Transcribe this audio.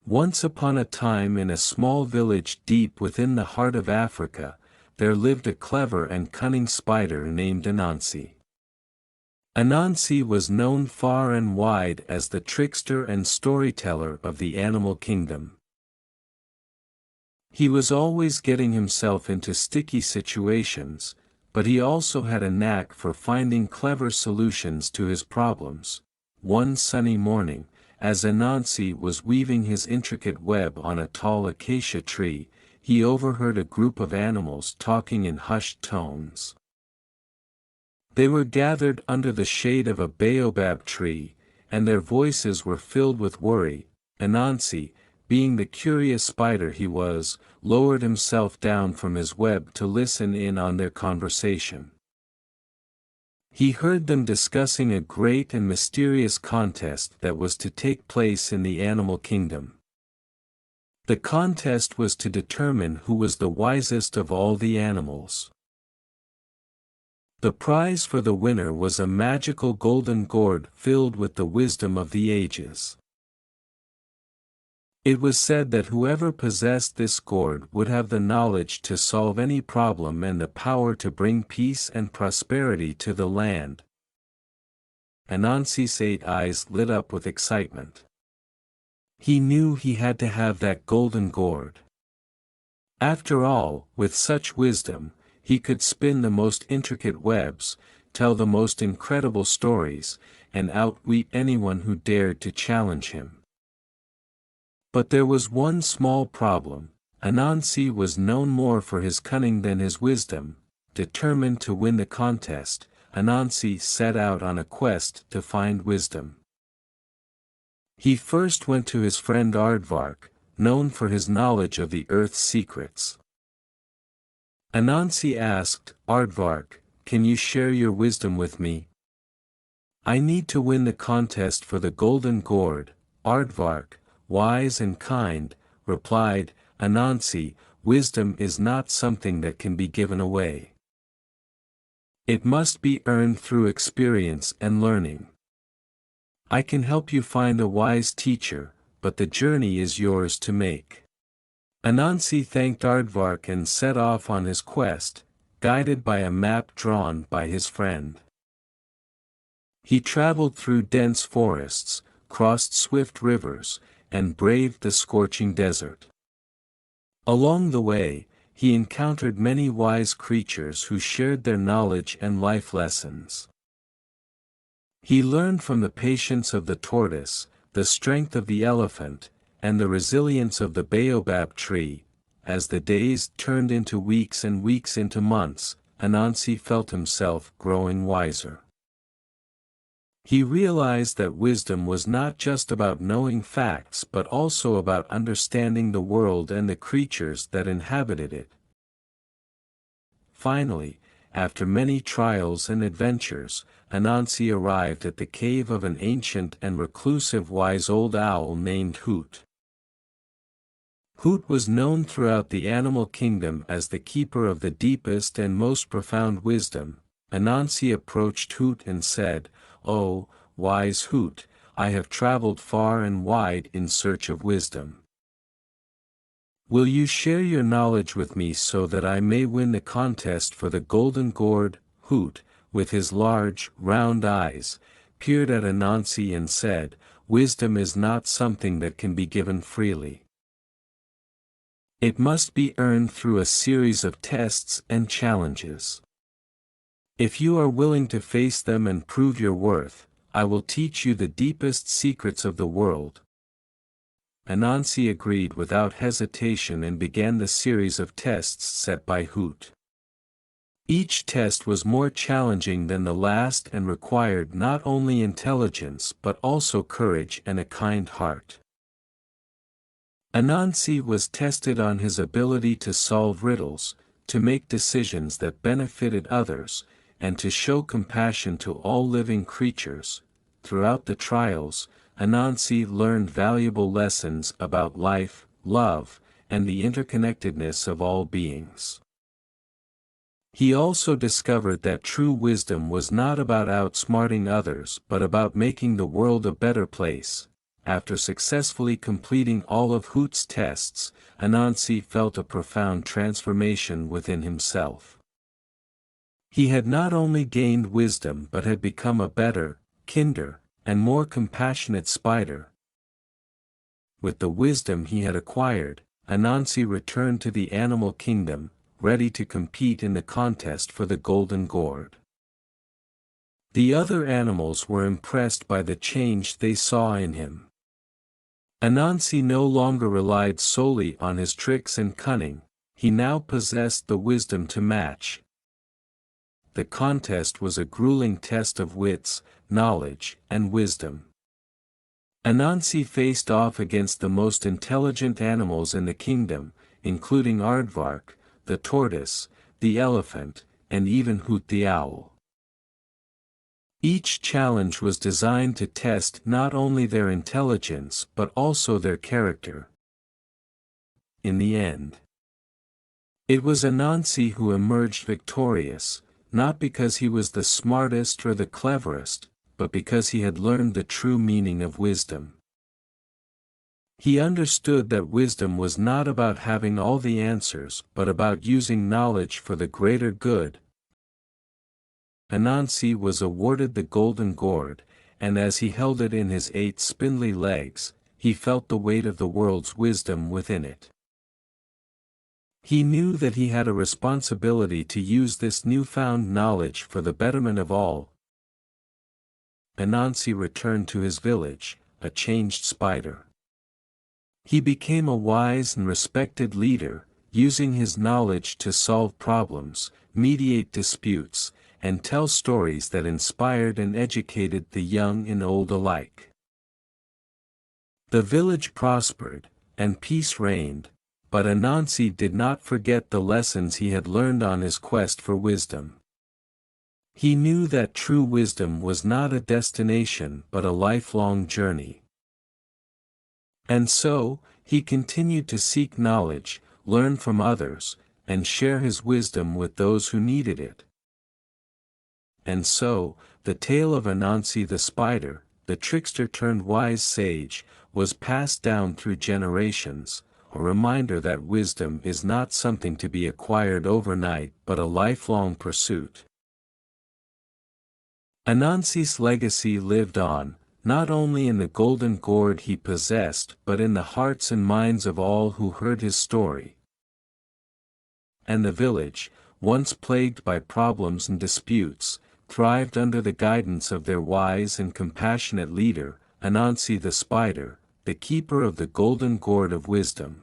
Once upon a time in a small village deep within the heart of Africa, there lived a clever and cunning spider named Anansi. Anansi was known far and wide as the trickster and storyteller of the animal kingdom. He was always getting himself into sticky situations, but he also had a knack for finding clever solutions to his problems. One sunny morning, as Anansi was weaving his intricate web on a tall acacia tree, he overheard a group of animals talking in hushed tones. They were gathered under the shade of a baobab tree, and their voices were filled with worry. Anansi, being the curious spider he was, lowered himself down from his web to listen in on their conversation. He heard them discussing a great and mysterious contest that was to take place in the animal kingdom. The contest was to determine who was the wisest of all the animals. The prize for the winner was a magical golden gourd filled with the wisdom of the ages. It was said that whoever possessed this gourd would have the knowledge to solve any problem and the power to bring peace and prosperity to the land. Anansi's 8 eyes lit up with excitement. He knew he had to have that golden gourd. After all, with such wisdom, he could spin the most intricate webs, tell the most incredible stories, and outwit anyone who dared to challenge him. But there was one small problem. Anansi was known more for his cunning than his wisdom. Determined to win the contest, Anansi set out on a quest to find wisdom. He first went to his friend Aardvark, known for his knowledge of the earth's secrets. Anansi asked, "Aardvark, can you share your wisdom with me? I need to win the contest for the golden gourd." Aardvark, wise and kind, replied, "Anansi, wisdom is not something that can be given away. It must be earned through experience and learning. I can help you find a wise teacher, but the journey is yours to make." Anansi thanked Aardvark and set off on his quest, guided by a map drawn by his friend. He traveled through dense forests, crossed swift rivers, and braved the scorching desert. Along the way, he encountered many wise creatures who shared their knowledge and life lessons. He learned from the patience of the tortoise, the strength of the elephant, and the resilience of the baobab tree. As the days turned into weeks and weeks into months, Anansi felt himself growing wiser. He realized that wisdom was not just about knowing facts but also about understanding the world and the creatures that inhabited it. Finally, after many trials and adventures, Anansi arrived at the cave of an ancient and reclusive wise old owl named Hoot. Hoot was known throughout the animal kingdom as the keeper of the deepest and most profound wisdom. Anansi approached Hoot and said, "Oh, wise Hoot, I have traveled far and wide in search of wisdom. Will you share your knowledge with me so that I may win the contest for the golden gourd?" Hoot, with his large, round eyes, peered at Anansi and said, "Wisdom is not something that can be given freely. It must be earned through a series of tests and challenges. If you are willing to face them and prove your worth, I will teach you the deepest secrets of the world." Anansi agreed without hesitation and began the series of tests set by Hoot. Each test was more challenging than the last and required not only intelligence but also courage and a kind heart. Anansi was tested on his ability to solve riddles, to make decisions that benefited others, and to show compassion to all living creatures. Throughout the trials, Anansi learned valuable lessons about life, love, and the interconnectedness of all beings. He also discovered that true wisdom was not about outsmarting others but about making the world a better place. after successfully completing all of Hoot's tests, Anansi felt a profound transformation within himself. He had not only gained wisdom but had become a better, kinder, and more compassionate spider. With the wisdom he had acquired, Anansi returned to the animal kingdom, ready to compete in the contest for the golden gourd. The other animals were impressed by the change they saw in him. Anansi no longer relied solely on his tricks and cunning, he now possessed the wisdom to match. The contest was a grueling test of wits, knowledge, and wisdom. Anansi faced off against the most intelligent animals in the kingdom, including Aardvark, the tortoise, the elephant, and even Hoot the owl. Each challenge was designed to test not only their intelligence but also their character. In the end, it was Anansi who emerged victorious, not because he was the smartest or the cleverest, but because he had learned the true meaning of wisdom. He understood that wisdom was not about having all the answers but about using knowledge for the greater good. Anansi was awarded the golden gourd, and as he held it in his 8 spindly legs, he felt the weight of the world's wisdom within it. He knew that he had a responsibility to use this newfound knowledge for the betterment of all. Anansi returned to his village, a changed spider. He became a wise and respected leader, using his knowledge to solve problems, mediate disputes, and tell stories that inspired and educated the young and old alike. The village prospered, and peace reigned, but Anansi did not forget the lessons he had learned on his quest for wisdom. He knew that true wisdom was not a destination but a lifelong journey. And so, he continued to seek knowledge, learn from others, and share his wisdom with those who needed it. And so, the tale of Anansi the spider, the trickster turned wise sage, was passed down through generations, a reminder that wisdom is not something to be acquired overnight but a lifelong pursuit. Anansi's legacy lived on, not only in the golden gourd he possessed but in the hearts and minds of all who heard his story. And the village, once plagued by problems and disputes, thrived under the guidance of their wise and compassionate leader, Anansi the spider, the keeper of the golden gourd of wisdom.